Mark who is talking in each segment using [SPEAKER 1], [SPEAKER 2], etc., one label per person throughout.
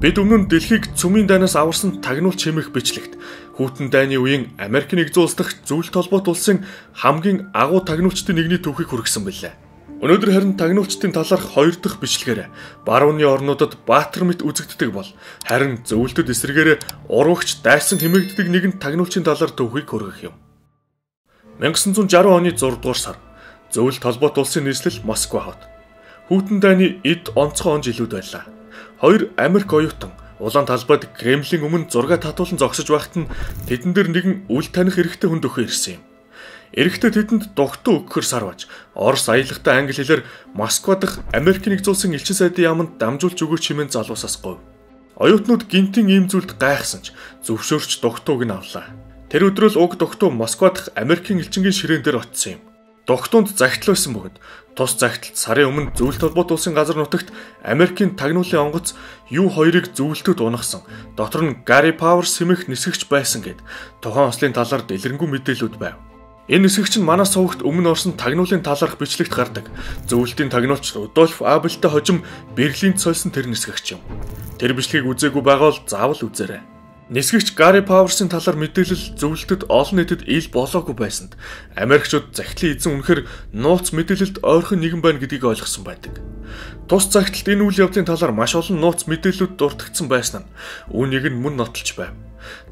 [SPEAKER 1] Бид өмнө нь дэлхийг цөмийн дайнаас аварсан тагнуулч хэмээх бичлэгт Хүйтэн дайны үеийн Америк нэгдсэн улс дахь зөвлөлт холбоот улсын хамгийн агуу тагнуулчдын нэгний түүхийг хүргэсэн билээ. Өнөөдөр харин тагнуулчдын талаарх 2 дахь бичлэгээр барууны орнуудад баатар мэт үзэгддэг бол харин зөвлөлтөд эсрэгээр урвагч дайсан хэмээгддэг нэгэн тагнуулчийн талаар түүхийг хүргэх юм. 1960 оны 6 дугаар сар зөвлөлт холбоот улсын нийслэл Москва хот. Хүйтэн дайны эд онцгой он жилүүд байлаа. Хоёр Америк оюутан улаан талбайд Кремлийн өмнө зураг татуулан зогсож байхад нь тэдэн дээр нэгэн үл таних эрэгтэй хүн дөхөө ирсэн юм. Эрэгтэй тэдэнд дугтуу өгөхөр сарваж, Орос аялагтай англи хэлээр Москва дахь Америк нэгдсэн улсын элчин сайдын яамд дамжуулж өгөөч хэмээн залуусаас говь. Оюутнууд гинтийн ийм зүйлд гайхсан ч зөвшөөрч дугтууг нь авлаа. Тэр өдрөө л уг дугтуу Москва дахь Америкийн элчингийн ширээн дээр очсон юм. Дугтуунд загтал байсан бөгөөд тус загталд сарын өмнө зөвлөлт холбоот улсын газар нутагт Америкийн тагнуулын онгоц U2-ыг зөвлөлтөд унагсан. Дотор нь Гарри Пауэрс хэмээх нисгэгч байсан гэд тухайн ослын талаар дэлгэрэнгүй мэдээлүүд байв. Энэ нисгэгч нь манай сувагт өмнө орсон тагнуулын талаарх бичлэгт гардаг. Зөвлөлтийн тагнуулч Рудольф Абельтэй хожим Берлинд сольсон тэр нисгэгч юм. Тэр бичлэгийг үзээгүй байгаа бол заавал үзээрэй. Нисгэгч Гарри Пауэрсийн талаар мэдээлэл зөвлөлтөд олон нийтэд ил болоогүй байсанд Америкчууд захидлын эзэн үнэхээр нууц мэдээлэлд ойрхон нэгэн байна гэдгийг ойлгосон байдаг. Тус захидалд энэ үйл явдлын талаар маш олон нууц мэдээлэлүүд дуртагдсан байсан нь үүнийг нь мөн нотолж байв.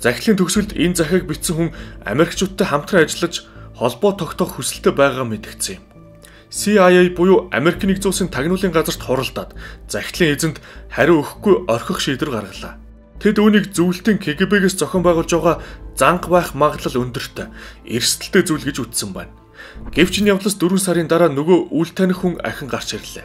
[SPEAKER 1] Захидлын төгсгөлд энэ захиаг бичсэн хүн Америкчуудтай хамтран ажиллаж холбоо тогтоох хүсэлтэй байгаагаа мэдгдсэн юм. CIA буюу Америк нэгдсэн улсын тагнуулын газарт хуралдаад захидлын эзэнд хариу өгөхгүй орхих шийдвэр гаргалаа. Тэд үүнийг зөвлөлтийн КГБ-гээс зохион байгуулж байгаа занг байх магадлал өндөртэй, эрсдэлтэй зүйл гэж үзсэн байна. Гэвч энэ явдлаас 4 сарын дараа нөгөө үл таних хүн ахин гарч ирлээ.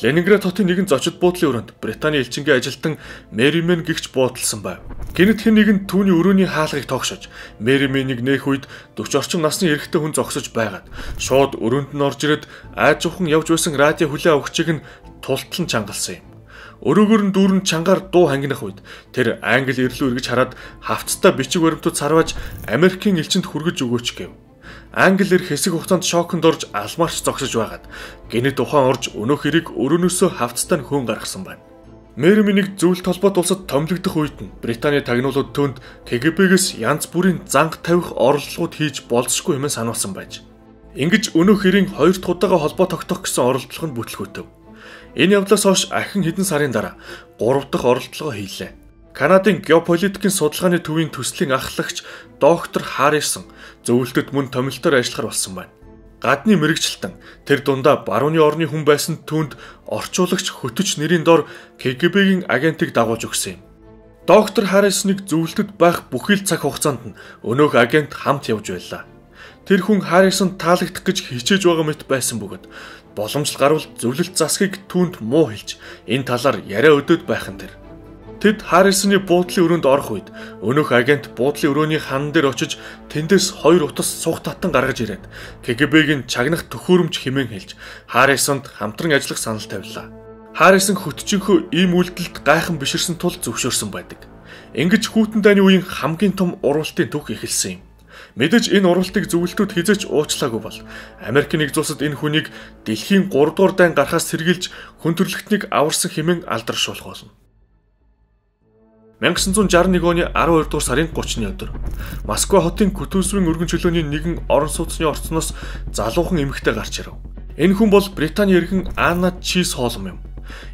[SPEAKER 1] Ленинград хотын нэгэн зочид буудлын өрөөнд Британий элчингийн ажилтан Мэримен гэгч буудалсан байв. Гэнэт хэн нэгэн түүний өрөөний хаалгыг тогшож, Мэрименийг нээх үед 40 орчим насны эрэгтэй хүн зогсож байгаад шууд өрөөнд нь орж ирээд айж ухан явж байсан радио хүлээ авахчийг нь тултлан чангалсан юм. Өрөөгөр нь дүүрэн чангаар дуу хангинах үед тэр англи ирлүү эргэж хараад хавцтай бичиг баримтууд сарваж Америкийн элчинд хүргэж өгөөч гэв. Англи эр хэсэг хугацаанд шоконд орж алмаарч зогсож байгаад гэнэт ухаан орж өнөөх хэрэг өрөөнөөсөө хавцтай нь хөөн гаргасан байна. Мэрименийг зөвлөлт холбоот улсад томилогдох үед нь Британий тагнуулууд түүнд КГБ-гээс янз бүрийн занг тавих оролдлогууд хийж болзошгүй хэмээн сануулсан байж. Ингэж өнөөх хэрийн 2 дахь удаага холбоо тогтоох гэсэн оролдлого нь бүтлгүүтэв. Энэ явдлаас хойш ахин хэдэн сарын дараа 3 дахь оролдлогоо хийлээ. Канадын геополитикийн судалгааны төвийн төслийн ахлагч доктор Харрисон зөвлөлтөд мөн томилтоор ажиллахар болсон байна. Гадны мэрэгчлэлтэн тэр дундаа барууны орны хүн байсан түүнд орчуулагч хөтөч нэрийн дор КГБ-гийн агентыг дагуулж өгсөн юм. Доктор Харрисоныг зөвлөлтөд байх бүхий л цаг хугацаанд нь өнөөх агент хамт явж байлаа. Тэр хүн Харрисон таалагдах гэж хичээж байгаа мэт байсан бөгөөд боломжтой гарвал зөвлөлт засгийг түүнд муу хэлж энэ талаар яриа өдөөд байхан тэр. Тэд Харрисоны буудлын өрөөнд орох үед өнөөх агент буудлын өрөөний хан дээр очиж тэндээс 2 утас сух татан гаргаж ирээд КГБ-гийн чагнах төхөөрөмж хэмээн хэлж Харрисонд хамтран ажиллах санал тавилаа. Харрисон хөтчөнхөө ийм үйлдэлд гайхан биширсэн тул зөвшөөрсөн байдаг. Ингэж Хүйтэн дайны үеийн хамгийн том урвалтын түүх эхэлсэн юм. Мэдээж энэ урвалтыг зөвлөлтөд хизээч уучлаагүй бол Америк нэгдсэн улсад энэ хүнийг дэлхийн 3 дугаар дайн гарахаас сэргийлж хүн төрөлхтнийг аварсан хэмээн алдаршуулах болно. 1961 оны 12 дугаар сарын 30-ны өдөр Москва хотын Кутузовын өргөн чөлөөний нэгэн орон сууцны орцноос залуухан эмэгтэй гарч ирв. Энэ хүн бол Британий эрхэн Анна Чиз Холм юм.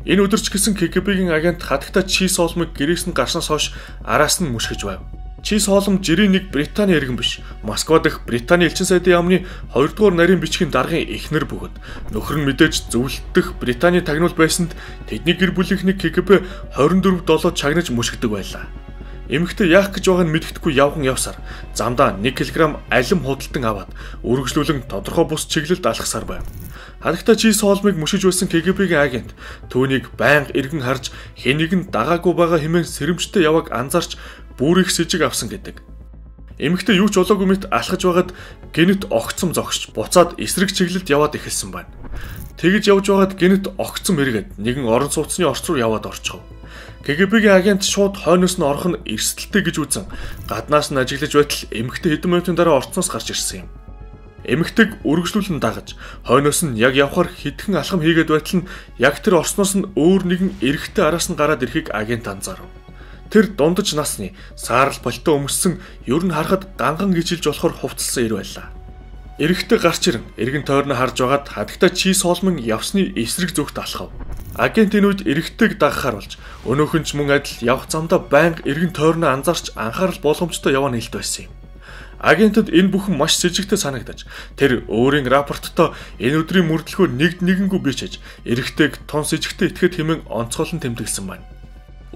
[SPEAKER 1] Энэ өдөр ч гэсэн КГБ-гийн агент хатагта Чиз Холмыг гэрээс нь гарснаас хойш араас нь мушгиж байв. Чиз Холм жирийн нэг Британий иргэн биш. Москва дахь Британий элчин сайдын яамны 2 дугаар нарийн бичгийн даргын эхнэр бөгөөд нөхөр нь мэдээж зөвлөлдөх Британий тагнуул байсанд тэдний гэр бүлийнхний КГБ 24 долоо чагнаж мушгидаг байлаа. Эмэгтэй яах гэж байгааг нь мэддэхгүй явхан явсаар замдаа 1 кг алим худалдан аваад үргэлжлүүлэн тодорхой бус чиглэлд алхасаар байв. Ханагта Чиз Холмыг мушиж байсан КГБ-гийн агент түүнийг байнга эргэн харж хэнийг нь дагаагүй байгаа хэмээн сэрэмжтэй яваг анзаарч бүр их сэжиг авсан гэдэг. Эмэгтэй юу ч олоогүй мэт алхаж байгаад гэнэт огцом зогсож буцаад эсрэг чиглэлд яваад эхэлсэн байна. Тэгж явж байгаад гэнэт огцом эргээд нэгэн орон сууцны орц руу яваад орчихов. КГБ-гийн агент шууд хойноос нь орох нь эрсдэлтэй гэж үзэн гаднаас нь ажиглаж байтал эмэгтэй хэдэн минутын дараа орцноос гарч ирсэн юм. эмэгтэйг үргэлжлүүлэн дагаж, хойноос нь яг явхаар хитгэн алхам хийгээд байтал нь яг тэр орсноос нь өөр нэгэн эрэгтэй араас нь гараад ирэхийг агент анзаарав. Тэр дундаж насны, саарал пальто өмссөн, ер нь харахад ганган гिचилж болохоор хувцалсан ир байлаа. Эрэгтэй гарч ирэн эргэн тойрноо харж байгаад хадагта чи соломон явсны эсрэг зүгт алхав. Агент энэ үед эрэгтэйг дагахаар болж өнөөхөн ч мөн адил явх замдаа байнга эргэн тойрноо анзаарч анхаарал боломжтой явна хэлд байсан юм. Агентэд энэ бүхэн маш с ิจ гтэй санагдаж тэр өөрийн рапорттой энэ өдрийн мөрдлөгөө нэгэнгүй бичиж эрэгтэйг тун с ิจ гтэй итгэхэд хэмээн онцгойлон тэмдэглэсэн байна.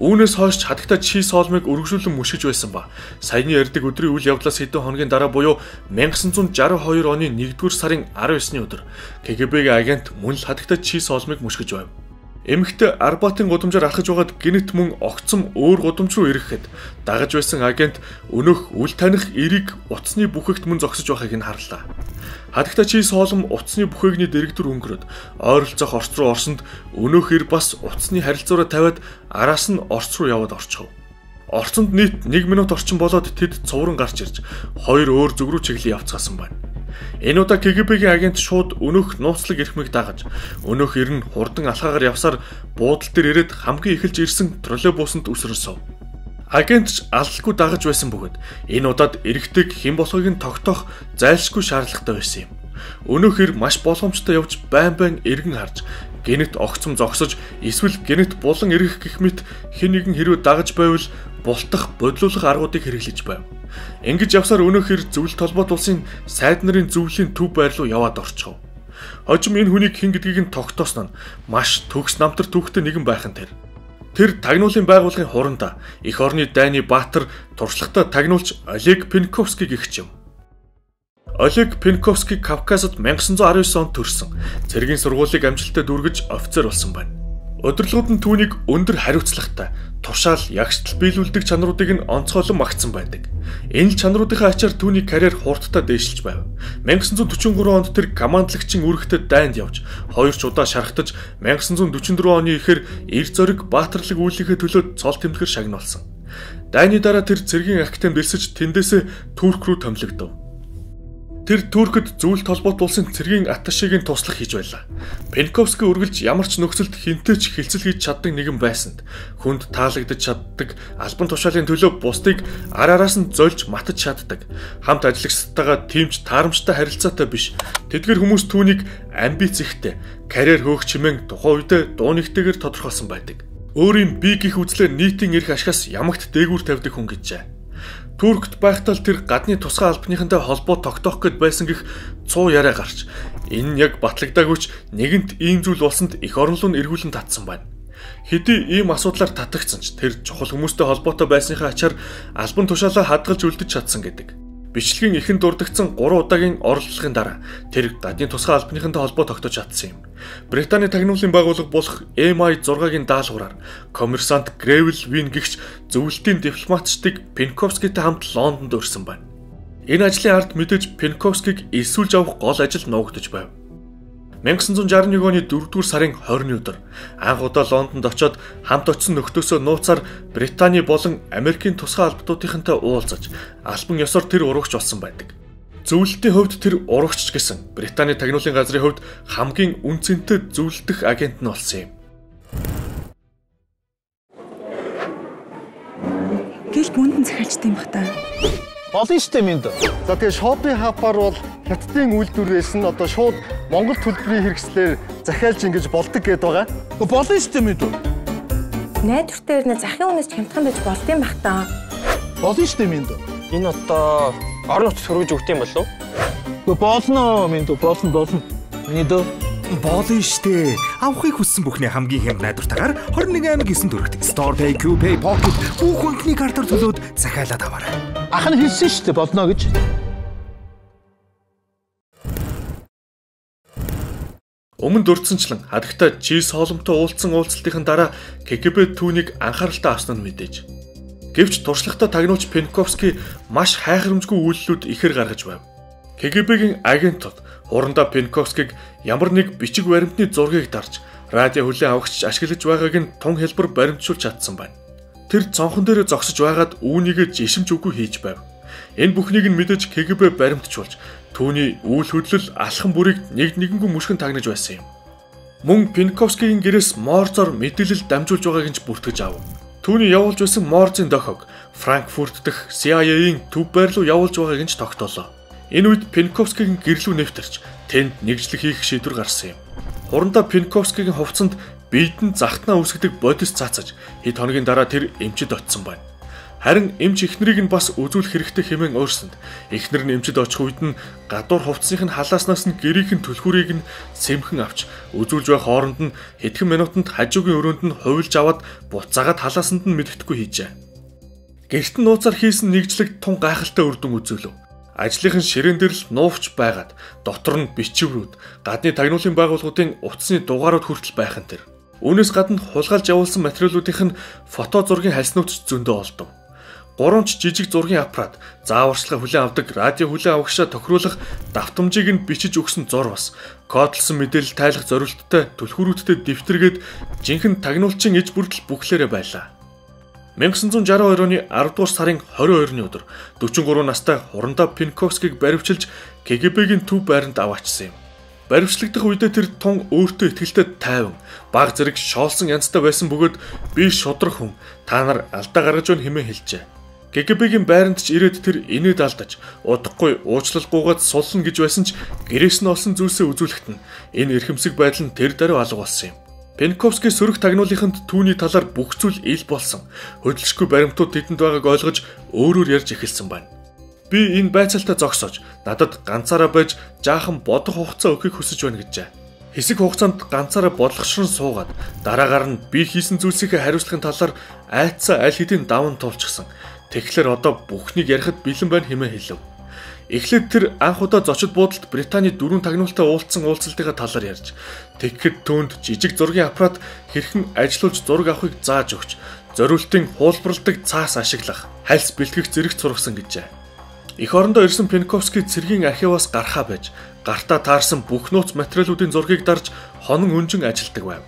[SPEAKER 1] Үүнээс хойш хадагта чи соломыг үргэлжлүүлэн мушгиж байсан ба саяны ярьдаг өдрийн үйл явдлаас хэдэн хоногийн дараа буюу 1962 оны 1-р сарын 19-ны өдөр КГБ-гийн агент мөн л хадагта чи соломыг мушгиж байв. Эмэгтэй Арбатын гудамжаар алхаж байгаад гинэт мөн огцом өөр гудамж руу ирэхэд дагаж байсан агент өнөөх үл таних эрийг утасны бүхэгт мөн зогсож байхыг нь харлаа. Хадагта чи солом утасны бүхээгний дэрэгдүр өнгөрөөд ойролцоох орц руу орсонд өнөөх эр бас утасны харилцаараа тавиад араас нь орц руу яваад орчихов. Орцонд нийт 1 минут орчим болоод тэд цувран гарч ирж хоёр өөр зүг рүү чиглэн явцгаасан байна. Энэ удаа КГБ-гийн агент шууд өнөөх нууцлаг эрхмийг дагаж өнөөх эр нь хурдан алхаагаар явсаар буудал дээр ирээд хамгийн эхэлж ирсэн троллейбусанд үсрэлсөв. Агент ч алалгүй дагаж байсан бөгөөд энэ удаад эрэгтэйг хэн болохыг нь тогтоох зайлшгүй шаардлагатай байсан юм. Өнөөх эр маш болгоомжтой явж байн эргэн харж гинэт огцом зогсож эсвэл гинэт булан ирэх гэх мэт хэн нэгэн хэрвээ дагаж байвал бултах бодлуулах аргуудыг хэрэглэж байв. Ингэж явсаар өнөөх эр зөвлөлт холбоот улсын сайд нарын зөвлөлийн төв байр руу яваад орчихов. Хожим энэ хүнийг хэн гэдгийг нь тогтоосон нь маш төгс намтар түүхтэй нэгэн байхан тэр. Тэр тагнуулын байгууллагын хурандаа эх орны дайны баатар туршлагатай тагнуулч Олег Пенковский гэгч юм. Олег Пенковский Кавказад 1919 онд төрсөн. Цэргийн сургуулийг амжилттай дүүргэж офицер болсон байна. Удирдлагууд нь түүнийг өндөр хариуцлагатай, тушаал, ягштал биелүүлдэг чанаруудыг нь онцгойлон магтсан байдаг. Энэ л чанаруудынхаа ачаар түүний карьер хурдтай дээшилж байв. 1943 онд тэр командлагчин үүрэгтэй дайнд явж, 2 ч удаа шархтаж, 1944 оны ихэр эр зориг баатарлаг үйлийнхээ төлөө цол тэмдэглэр шагнуулсан. Дайны дараа тэр цэргийн актемд элсэж тэндээсээ Турк руу томилогдов. Тэр Туркэд зөвлөлт холбоот улсын цэргийн атташегийн туслах хийж байлаа. Пенковский үргэлж ямар ч нөхцөлд хинтээ ч хилцэл хийж чаддаг нэгэн байсанд хүнд таалагдж чаддаг, албан тушаалын төлөө бусдыг араас нь зольж матаж чаддаг. Хамт ажиллагчдтайгаа тимч таарамжтай харилцаатай биш. Тэдгэр хүмүүс түүнийг амбиц ихтэй, карьер хөөх чимээн тухайн үедээ дуунигтэйгээр тодорхойлсон байдаг. Өөрийн бие гих үзлээр нийтийн эрх ашигаас ямагт дээгүүр тавьдаг хүн гэжээ. Туркт байхдаа тэр гадны тусгай албаныхантай холбоо тогтоох гэд байсан гэх цуу яриа гарч энэ нь яг батлагдаагүйч нэгэнт ийм зүйл болсонд эх орон руу эргүүлэн татсан байна. Хэдий ийм асуудлаар татагдсан ч тэр чухал хүмүүстэй холбоотой байсныхаа ачаар албан тушаалаа хадгалж үлдэж чадсан гэдэг. Бичлэгийн ихэнд дурдгдсан 3 удаагийн оролдлогын дараа тэр гадны тусгай албаныхантай холбоо тогтоож чадсан юм. Британий тагнуулын байгууллага болох MI6-гийн даалгавраар коммерсант Гревел Вин гэгч зөвлөлтийн дипломатчдыг Пенковскийтэй хамт Лондонд өрсөн байна. Энэ ажлын ард мэдээж Пенковскийг эсвүүлж авах гол ажил нуугдж байв. 1961 оны 4-р сарын 20-ны өдөр анх удаа Лондонд очоод хамт очсон нөхдөөсөө нууцаар Британи болон Америкийн тусгай албатуудынхантай уулзаж албан ёсоор тэр урагч болсон байдаг. Зөвлөлтийн хувьд тэр урагч гэсэн Британий тагнуулын газрын хувьд хамгийн үнцэнтэй зөвлөлдөх агент нь болсон юм.
[SPEAKER 2] Гэл бүндэн захиалчтай юм бах та.
[SPEAKER 3] Болно шүү дээ минь.
[SPEAKER 4] За тэгээ шопын хапаар бол хятадын үйлдвэрээс нь одоо шууд Монгол төлбөрийн хэрэгслээр захиалж ингэж болдог гэдээ байгаа.
[SPEAKER 3] Болно шүү дээ минь.
[SPEAKER 2] Найдвартай ирнэ захын үнээс хямдхан байж болдсон бах та.
[SPEAKER 3] Болно шүү дээ минь.
[SPEAKER 5] Энэ одоо орон нутгад хөргөж өгд юм болов уу?
[SPEAKER 3] Болно минь. Болно. Минь дөө.
[SPEAKER 6] Болно штэ. Авахыг хүссэн бүхний хамгийн хямд найдвартайгаар 21.9 төгрөгт StorePay, QPay, Pocket бүх банкны картаар төлөөд захиалаад аваарай.
[SPEAKER 3] Ах нь хэлсэн штэ болно гэж.
[SPEAKER 1] Өмнө дурдсанчлан хадагта чи соломтой уулзсан уулзалтын дараа КГБ түүнийг анхааралтай авсан нь мэдээж. Гэвч туршлагатай тагнууч Пенковский маш хайхрамжгүй үйлдэлүүд ихэр гаргаж байв. КГБ-гийн агентууд хурандаа Пенковскийг ямар нэг бичиг баримтны зургийг дарж радио хүлээн авахч ашиглаж байгааг нь тун хэлбэр баримтжуулж чадсан байна. Тэр цонхон дээр зогсож байгаад үүнийгээ жишимж үгүй хийж байв. Энэ бүхнийг нь мэдэж КГБ баримтжуулж Түүний үйл хөдлөл алхам бүрийг нэгэнгүй мөшгөн тагнаж байсан юм. Мөн Пенковскигийн гэрээс Морзоор мэдээлэл дамжуулж байгааг нь бүртгэж ав. Түүний явуулж байсан Морзын дохиог Франкфурт дахь CIA-ийн төв байр руу явуулж байгааг нь тогтоолоо. Энэ үед Пенковскигийн гэрлүү нэвтэрч тэнд нэгжлэг хийх шийдвэр гарсан юм. Хурандаа Пенковскигийн хувцсанд биетэн захтнаа үсгдэг бодис цаацаж хэд хоногийн дараа тэр эмчид очсон байна. Харин эмч эхнэрийг нь бас үзүүлэх хэрэгтэй хэмээн өөрсөнд. Эхнэр нь эмчид очих үед нь гадуур хувцсных нь халааснаас нь гэрийнхэн түлхүүрийг нь сэмхэн авч үзүүлж байх хооронд нь хэдхэн минутанд хажуугийн өрөөнд нь хувилж аваад буцаагаад халаасанд нь мэддэхгүй хийжээ. Гэрт нь нууцаар хийсэн нэгжлэг тун гайхалтай үр дүн үзүүлв. Ажлынхан ширээн дээр л нууфч байгаад дотор нь бичвэрүүд, гадны тагнуулын байгууллагуудын утасны дугаарууд хүртэл байх нь тэр. Үүнээс гадна хулгайлж явуулсан материалуудын нь фото зургийн хальснууд зөндөө олдов. 3 жижиг зургийн аппарат, зааварчилгаа хүлээн авдаг радио хүлээн авагчаа тохируулах давтамжийг нь бичиж өгсөн зур бас, кодлсон мэдээлэл тайлах зорилттой түлхүүрүүдтэй дэвтэргээд жинхэнэ тагнуулчин иж бүрдэл бүхлээрээ байлаа. 1962 оны 10 дугаар сарын 22-ны өдөр 43 настай Хурандаа Пенковскийг баривчилж КГБ-гийн төв байранд аваачсан юм. Баривчлагдах үедээ тэр тун өөртөө ихтэй тайван, баг зэрэг шоолсон янзтай байсан бөгөөд би шудраг хүн, та нар алдаа гаргаж байна хэмээн хэлжээ. КГБ-гийн байранд ч ирээд тэр инээд алдаж, удахгүй уучлалгүйгээд суллана гэж байсан ч гэрээс нь олсон зүйлсээ үзүүлэхэд нь энэ эрхэмсэг байдал нь тэр даруй алга болсон юм. Пенковский сөрөг тагнуулынханд түүний талаар бүх зүйл ил болсон. Хөдөлшгүй баримтууд тэдэнд байгааг ойлгож өөрөөр ярьж эхэлсэн байна. Би энэ байцаалтаа зогсоож, надад ганцаараа байж жаахан бодох хугацаа өгөхийг хүсэж байна гэжээ. Хэсэг хугацаанд ганцаараа бодлогошрон суугаад дараагаар нь би хийсэн зүйлсийнхээ хариуцлагын талаар айцсан аль хэдийн даван туулчихсан. Тэгэхээр одоо бүхнийг ярихад бэлэн байна хэмээн хэлв. Эхлээд тэр анх удаа зочид буудалд Британий дөрвөн тагнуултай уулзсан уулзалтын талаар ярьж, тэгэхэд түүнд жижиг зургийн аппарат хэрхэн ажилуулж зураг авахыг зааж өгч, зориултын хуулбарладаг цаас ашиглах, хальс бэлтгэх зэрэг сургасан гэжээ. Эх орондоо ирсэн Пенковский цэргийн архиваас гарахаа байж, гартаа таарсан бүх нууц материалуудын зургийг дарж хонон өнжин ажилдаг байв.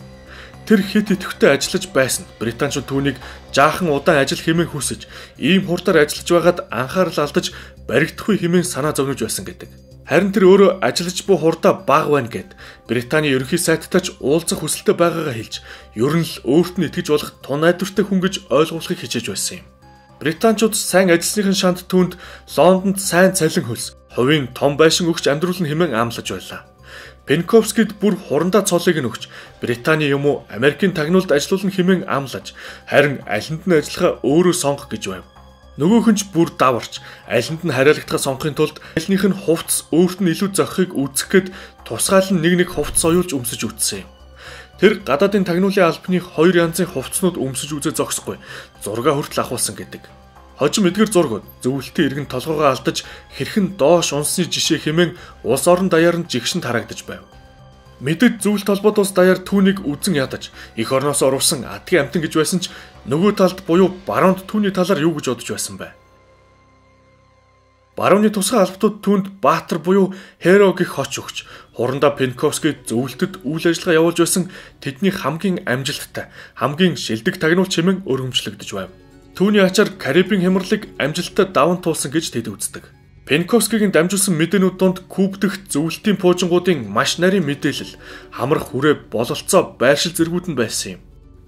[SPEAKER 1] Тэр хэд идэвхтэй ажиллаж байсан. Британчууд түүнийг жаахан удаан ажил хэмээн хүсэж, ийм хурдаар ажиллаж байгаад анхаарал алдаж баригдахгүй хэмээн санаа зовнож байсан гэдэг. Харин тэр өөрөө ажиллаж буй хурдаа баг байна гэд Британий ерөнхий сайттай ч уулзах хүсэлтэй байгаагаа хэлж, ер нь л өөрт нь итгэж болох тун найдвартай хүн гэж ойлгуулахыг хичээж байсан юм. Британчууд сайн ажилласныхын шанд түүнд Лондонд сайн цалин хөлс, хувийн том байшин өгч амьдруулна хэмээн амлаж байлаа. Пенковскид бүр хурандаа цолыг нь өгч, Британий юм уу Америкийн тагнуулд ажиллуулна хэмээн амлаж, харин алинд нь ажиллахаа өөрөө сонгох гэж байв. Нөгөөх нь ч бүр даварч, алинд нь хариалагдахаа сонгохын тулд альнийх нь хувцс өөрт нь илүү зохихыг үзэхэд тусгаал нь нэг хувцс оюулж өмсөж үтсэн юм. Тэр гадаадын тагнуулын албаны 2 янзын хувцснууд өмсөж үзээ зогсохгүй, зургаа хүртэл ахуулсан гэдэг. Хожим эдгэр зургууд зөвлөлтийн иргэн толгоогоо алдаж хэрхэн доош унсны жишээ хэмээн улс орон даяар нь жигшин тарагдаж байв. Мэдээд зөвлөлт холбоот улс даяар түүнийг үзэн ядаж эх орноос орвсон адгийн амтан гэж байсан ч нөгөө талд буюу баруунд түүний талаар юу гэж бодож байсан бэ? Барууны тусгай албатууд түүнд Баатар буюу Хэро гэх хоч өгч, Хурандаа Пенковский зөвлөлтөд үйл ажиллагаа явуулж байсан тэдний хамгийн амжилттай, хамгийн шилдэг тагнуулч хэмээн өргөмжлөгдөж байв. Түүний ачаар Карибын хямралыг амжилттай даван туулсан гэж тэд үздэг. Пенковскигийн дамжуулсан мэдээнүүд донд Куб дэх зөвлөлтийн пуужингуудын маш нарийн мэдээлэл, хамрах хүрээ бололцоо байршил зэргүүд нь байсан юм.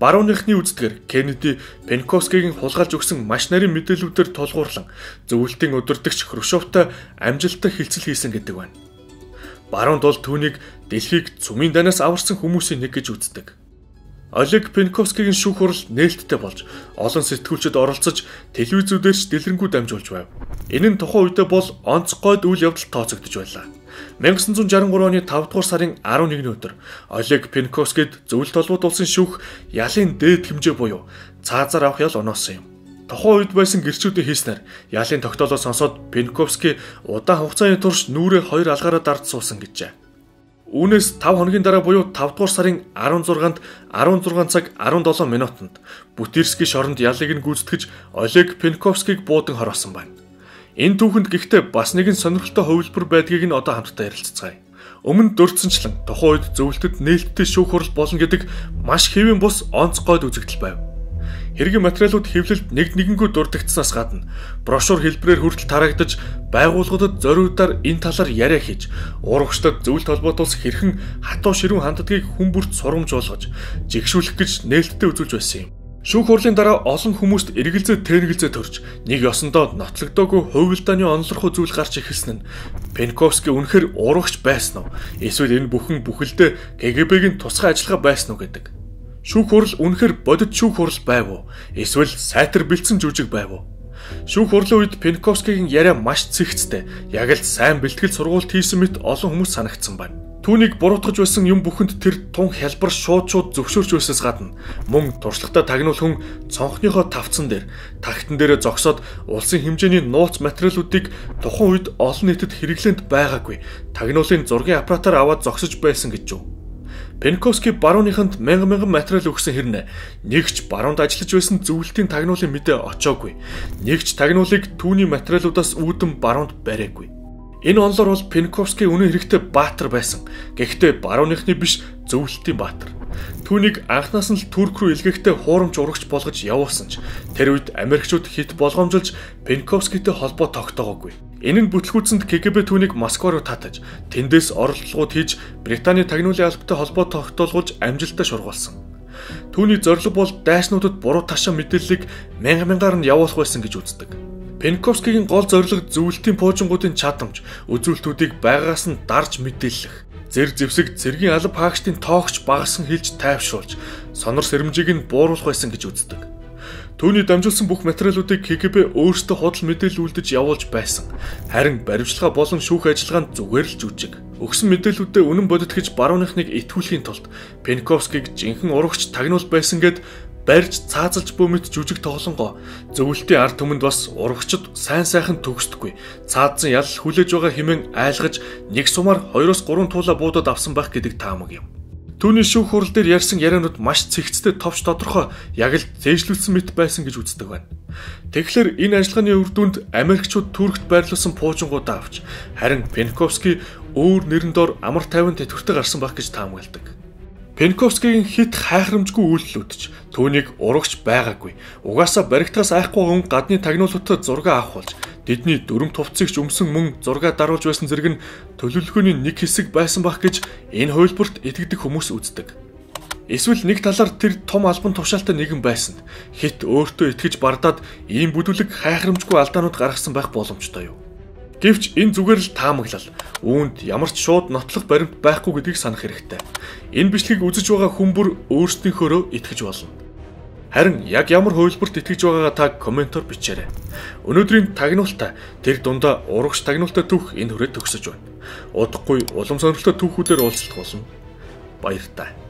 [SPEAKER 1] Барууныхны үздэгэр Кеннеди Пенковскигийн хулгайлж өгсөн маш нарийн мэдээллүүдээр тулгуурлан зөвлөлтийн удирдагч Хрущевтай амжилттай хилцэл хийсэн гэдэг байна. Баруунд бол түүнийг дэлхийг цүмийн данаас аварсан хүмүүсийн нэг гэж үздэг. Олег Пенковскигийн шүүх хурал нээлттэй болж, олон сэтгүүлчид оролцож, телевизүүдээр ч дэлгэрэнгүй дамжуулж байв. Энэ нь тухайн үедээ бол онцгойд үйл явдал тооцогдож байлаа. 1963 оны 5 дугаар сарын 11-ний өдөр Олег Пенковскид зөвлөлт холбоот улсын шүүх ялын дээд хэмжээ буюу цаазаар авах ял оноосон юм. Тухайн үед байсан гэрчүүдийн хийснээр ялын тогтоолоо сонсоод Пенковский удаан хугацааны турш нүрээ 2 алгаараа дарж суусан гэжээ. Үүнээс 5 хоногийн дараа буюу 5 дугаар сарын 16-нд 16 цаг 17 минутанд Бүтирский шоронд ялыг нь гүйцэтгэж Олег Пенковскийг буудан хороолсон байна. Энэ түүхэнд гэхдээ бас нэгэн сонирхолтой хувилбар байдгийг нь одоо хамтдаа ярилцгаая. Өмнө дурдсанчлан тухайн үед зөвлөлтөд нээлттэй шүүх хурал болно гэдэг маш хэвийн бус онцгойд үзэгдэл байв. Хэргийн материалууд хэвлэлд нэгнгүү дурддагцсанаас гадна брошюр хэлбэрээр хүртэл тараагдаж байгууллагуудад зориудаар энэ талаар яриа хийж урагчдад зөвлөлт холбоотолс хэрхэн хатуу ширүүн ханддгийг хүн бүрт сурамжуулгаж жигшүүлэх гэж нээлттэй үзүүлж байсан юм. Шүүх хурлын дараа олон хүмүүст эргэлзээ тэнэгэлзээ төрж нэг ёсондоо нотлогдоогүй хувилдааны онолрох зүйл гарч ирсэн нь Пенковский үнэхээр урагч байсан уу? Эсвэл энэ бүхэн бүхэлдээ КГБ-гийн тусгай ажиллагаа байсан уу гэдэг. Шүүх хурал үнэхээр бодит шүүх хурал байв уу? Эсвэл сайтар бэлдсэн жүжиг байв уу? Шүүх хурлын үед Пенковскигийн яриа маш цэгцтэй. Яг л сайн бэлтгэл сургуульд хийсэн мэт олон хүмүүс санагдсан байна. Түүнийг буруутгаж байсан юм бүхэнд тэр тун хялбар шууд зөвшөөрч байснаас гадна мөн туршлагатай тагнуул хүн цонхныхоо тавцан дээр тагтан дээрээ зогсоод улсын хэмжээний нууц материалуудыг тухайн үед олон нийтэд хэрэглээнд байгаагүй тагнуулын зургийн аппаратаар аваад зогсож байсан гэж юу? Пенковский барууныханд мянган материал өгсөн хэрнээ нэгч баруунд ажиллаж байсан зөвлөлтийн тагнуулын мэдээ очоогүй. Нэгч тагнуулыг түүний материалуудаас үүдэн баруунд бариагүй. Энэ онлоор бол Пенковский үнэн хэрэгтээ баатар байсан. Гэхдээ барууныхны биш зөвлөлтийн баатар. Түүнийг анхнаас нь л Турк руу илгээхдээ хуурамч урагч болгож явуулсан ч тэр үед Америкчууд хит болгоомжилж Пенковскийтэй холбоо тогтоогоогүй. Энэ нь бүтлгүүцэнд КГБ түүнийг Москва руу татаж тэндээс оролдлогууд хийж Британий тагнуулын албатай холбоо тогтоолгуулж амжилттай шургуулсан. Түүний зорилго бол дайснуудад буруу ташаа мэдээллийг мянгаар нь явуулах байсан гэж үздэг. Пенковскигийн гол зорилго зөвлөлтийн пуужингуудын чадамж, үзүүлэлтүүдийг байгаас нь дарж мэдээлэх, зэр зэвсэг цэргийн алба хаагчдын тоогч багасхан хэлж тайвшруулж, сонор сэрэмжийг нь бууруулах байсан гэж үздэг. Түүний дамжуулсан бүх материалуудыг КГБ өөрсдөө худал мэдээлэл үлдэж явуулж байсан. Харин баримтлага болон шүүх ажиллагаанд зүгээр л жүжиг. Өгсөн мэдээллүүдэд үнэн бодит гэж барууныхныг итгүүлэхийн тулд Пенковскийг жинхэнэ урагч тагнуул байсан гэд барьж цаазалж бөөмөд жүжиг тоглонгоо зөвлөлтийн ард түмэнд бас урагчд сайн сайхан төгсдөггүй. Цаадсан ял хүлээж байгаа хэмээн айлгаж нэг сумаар 2-3 туулаа буудад авсан байх гэдэг таамаг юм. Түүний шүүх хурал дээр ярьсан ярианууд маш цэгцтэй товч тодорхой яг л зээжлүүлсэн мэт байсан гэж үздэг байна. Тэгэхээр энэ ажиллагааны үр дүнд Америкчууд Туркт байрлуулсан пуужингуудаа авч харин Пенковский өөр нэрэн дор амар тайван тэтгэвртэй гарсан байх гэж таамагладаг. Пенковскигийн хит хайхрамжгүй үйлдэлүүдч түүнийг урагч байгаагүй. Угаасаа баригтаас айхгүй хүн гадны тагнуулуудад зураг авах болж тэдний дүрм тувцэгч өмсөн мөн зураг даруулж байсан зэрэг нь төлөвлөгөөний нэг хэсэг байсан бах гэж энэ хувилбарт итгэдэг хүмүүс үздэг. Эсвэл нэг талаар тэр том албан тушаалтай нэгэн байсан. Хит өөртөө итгэж бардаад ийм бүдүүлэг хайхрамжгүй алдаанууд гаргасан байх боломжтой юу? Гэвч энэ зүгээр л таамаглал. Үүнд ямар ч шууд нотлох баримт байхгүй гэдгийг санах хэрэгтэй. Энэ бичлэгийг үзэж байгаа хүн бүр өөрсдийнхөөрөө итгэж болно. Харин яг ямар хувилбарт итгэж байгаагаа та комментоор бичээрэй. Өнөөдрийн тагнуултаа тэр дундаа урагч тагнуултаа түүх энэ хүрээд төгсөж байна. Удахгүй улам сонирхолтой түүхүүдээр уулзалт болно. Баяртай.